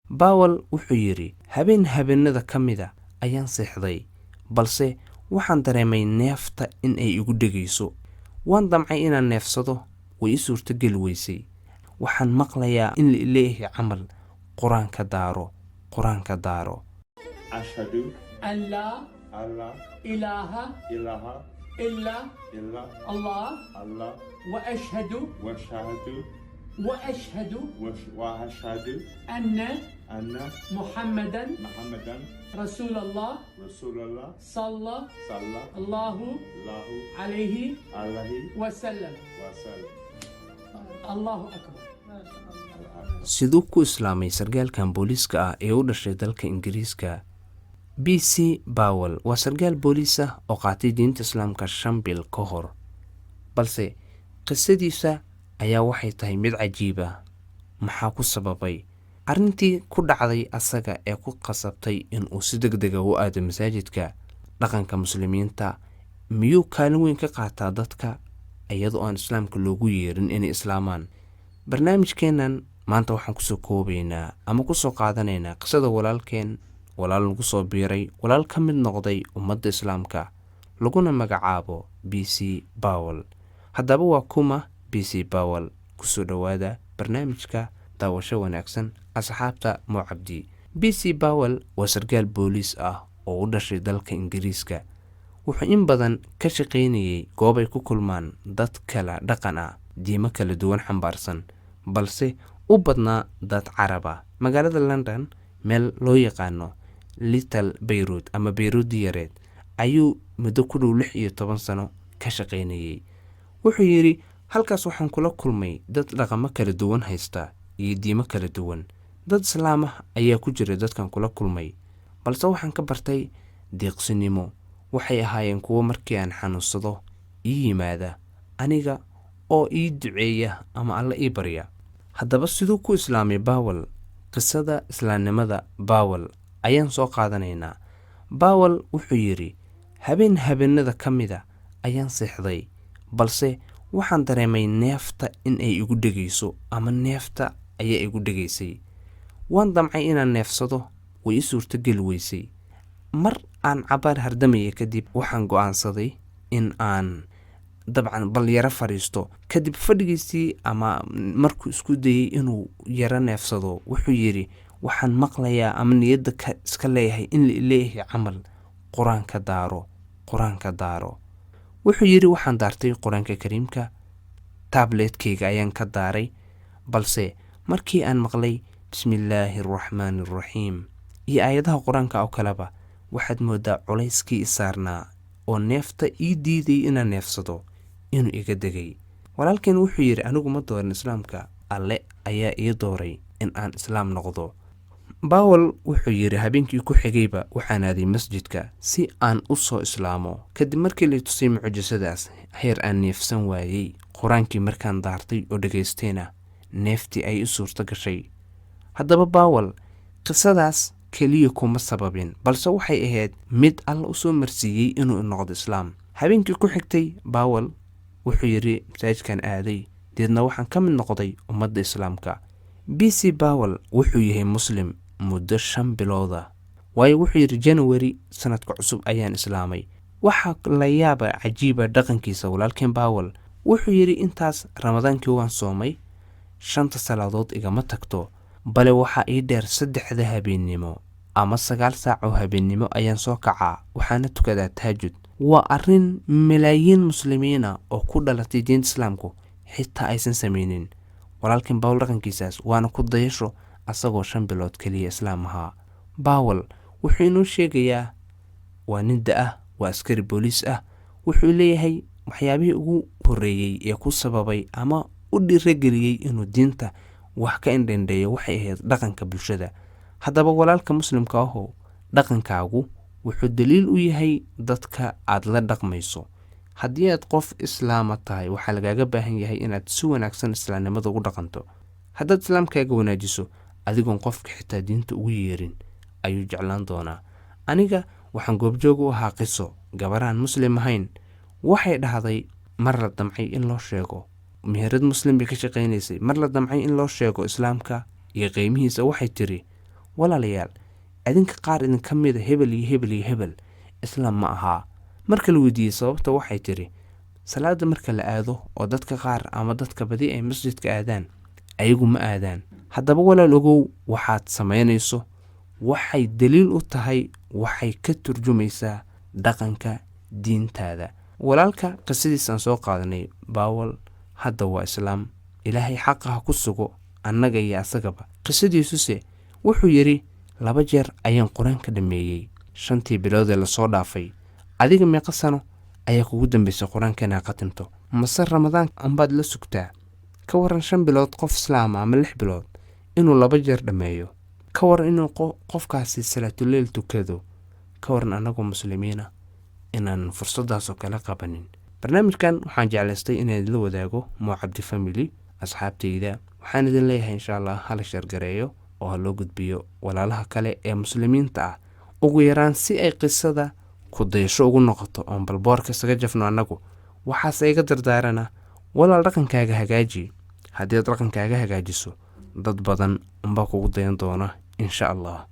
باول wuxuu yiri habeenada kamida ayaan seexday balse waxaan dareemay neefta in ay igu dhageyso waan damcay inaan neefsado way suurto gal weysay waxaan maqlayaa in Ilaahay camal quraanka daaro ashhadu أن لا alla إله ilaha إلا illa الله Allah وأشهد wa ashhadu أن anna محمدا Muhammadan رسول الله Rasulullah صلى sallallahu الله عليه alaihi وسلم wasallam. الله أكبر. sidoo ku islaamay sargaalkan booliiska ah ee u dhashay dalka Ingiriiska BC Bawel waa sargaal booliis ah oo qaatay diinta Islaamka 5 bil ka hor balse qisadiisa ayaa waxay tahay mid cajiib ah maxaa ku sababay arrintii ku dhacday asaga ee ku qasabtay in uu si degdeg ah u aado masaajidka dhaqanka muslimiinta miyuu kaalin weyn ka qaataa dadka iyadoo aan islaamka loogu yeerin inay islaamaan barnaamijkeenan maanta waxaan ku soo koobaynaa ama ku soo qaadanaynaa qisada walaal lagu soo biiray walaal ka mid noqday ummadda islaamka laguna magacaabo BC Bawel haddaba waa kuma BC Bawel ku soo dhawaada barnaamijka daawasho wanaagsan asxaabta Mucabdi BC Bawel waa sargaal booliis ah oo u dhashay dalka Ingiriiska wuxuu in badan ka shaqeynayay goob ay ku kulmaan dad kala dhaqan ah diimo kala duwan xambaarsan balse u badnaa dad Carab ah magaalada London meel loo yaqaano Little Beirut ama Beirut yareed ayuu muddo ku dhow 16 sano ka shaqeynayay wuxuu yiri halkaas waxaan kula kulmay dad dhaqamo kala duwan haysta iyo diimo kala duwan dad islaam ah ayaa ku jira dadkan kula kulmay balse waxaan ka bartay deeqsinimo waxay ahaayeen kuwa markii aan xanuunsado ii yimaada aniga oo ii duceeya ama alla ii barya haddaba sidoo ku islaamay Bawel qisada islaamnimada Bawel ayaan soo qaadanaynaa Bawel wuxuu yiri habeenada kamida ayaan seexday balse waxaan dareemay neefta in ay igu dhageyso ama neefta ayaa igu dhageysay waan damcay inaan neefsado way suurto gal weysay mar aan cabaar hardamay kadib waxaan go'aansaday in aan dabcan bal yara fariisto kadib fadhigiisii ama markuu isku dayay inuu yara neefsado wuxuu yiri waxaan maqlayaa ama niyadda iska leeyahay in Ilaahay camal quraanka daaro wuxuu yiri waxaan daartay quraanka kariimka tabletkayga ayaan ka daaray balse markii aan maqlay bismillaahir rahmaanir rahiim iyo aayadaha quraanka oo kaleba waxaad moodaa culayskii saarnaa oo neefta ii diiday inaan neefsado inuu iga degay walaalkeen wuxuu yiri anigu ma dooran islaamka alle ayaa ii dooray in aan islaam noqdo Bawel wuxuu yiri habeenkii ku xigayba waxaan aaday masjidka si aan u soo islaamo kadib markii la tusay mucjisadaas heer aan neefsan waayay quraankii markaan daartay oo dhageysteena neeftii ay u suurto gashay haddaba Bawel qisadaas kaliya kuma sababin balse waxay ahayd mid alla u soo marsiiyay inuu noqdo islaam habeenkii ku xigtay Bawel wuxuu yiri masaajidkan aaday deedna waxaan ka mid noqday ummadda islaamka BC Bawel wuxuu yahay muslim muddo 5 bilooda waayo wuxuu yiri January sanadka cusub ayaan islaamay waxa la yaaba cajiiba dhaqankiisa walaalkeen Bawel wuxuu yiri intaas Ramadaankii waan soomay 5 salaadood igama tagto bale waxa ii dheer 3 habeenimo ama 9 saac oo habeenimo ayaan soo kacaa waxaana tukadaa tahajjud waa arrin milaayiin muslimiina oo ku dhalatay diinta islaamku xitaa aysan sameeynin walaalkeen Bawel dhaqankiisaas waana ku dayasho asagoo 5 bilood kaliya islaam ahaa Bawel wuxuu inoo sheegayaa waa nin waa askari booliis ah wuxuu leeyahay waxyaabihii ugu horeeyay ee ku sababay ama u dhiirigeliyay inuu diinta wax ka indhendheeyo waxay ahayd dhaqanka bulshada haddaba walaalka muslimka ah dhaqankaagu wuxuu daliil u yahay dadka aad la dhaqmayso haddii aad qof islaam tahay waxa lagaaga baahan yahay inaad si wanaagsan islaamnimada ugu dhaqanto haddaad islaamkaaga wanaajiso adigoon qofka xitaa diinta ugu yeerin ayuu jeclaan doonaa aniga waxaan goobjoog u ahaa qiso gabaraan muslim ahayn waxay dhahday mar la damcay in loo sheego meherad muslim ka shaqeynaysay mar la damcay in loo sheego islaamka iyo qiimihiisa waxay tiri walaalayaal adinka qaar idinka mida hebel iyo hebel iyo hebel islaam ma ahaa. marka la weydiiyey sababta waxay tiri salaada marka la aado oo dadka qaar ama dadka badi ay masjidka aadaan ayagu ma aadaan. haddaba walaal ogow waxaad samaynayso waxay daliil u tahay, waxay ka turjumaysaa dhaqanka diintaada. walaalka qisadiisaan soo qaadanay baawal hadda waa islaam, ilaahay xaqa ha ku sugo annaga iyo asagaba. qisadiisuse wuxuu yidhi 2 jeer ayaan qur-aanka dhameeyey 5 bilood ee lasoo dhaafay. adiga meeqa sano ayaa kugu dambaysay qur-aanka inaad qatimto? mase ramadaan ambaad la sugtaa? ka waran 5 bilood qof islaam ama 6 bilood inuu 2 jeer dhameeyo. ka waran inuu qofkaasi salaatuleyl tukado. ka waran annagoo muslimiina inaan fursadaasoo kala qabanin. barnaamijkan waxaan jeclaystay inaan idinla wadaago Cabdi Family asxaabtayda. waxaan idin leeyahay insha Allah hala shargareeyo oo ha loo gudbiyo walaalaha kale ee muslimiinta ah, ugu yaraan si ay qisada ku dayasho ugu noqoto oon balboorka isaga jafno annagu. waxaase iga dardaarana walaal dhaqankaaga hagaaji. haddii aad dhaqankaaga hagaajiso dad badan unbaa kugu dayan doona insha Allah.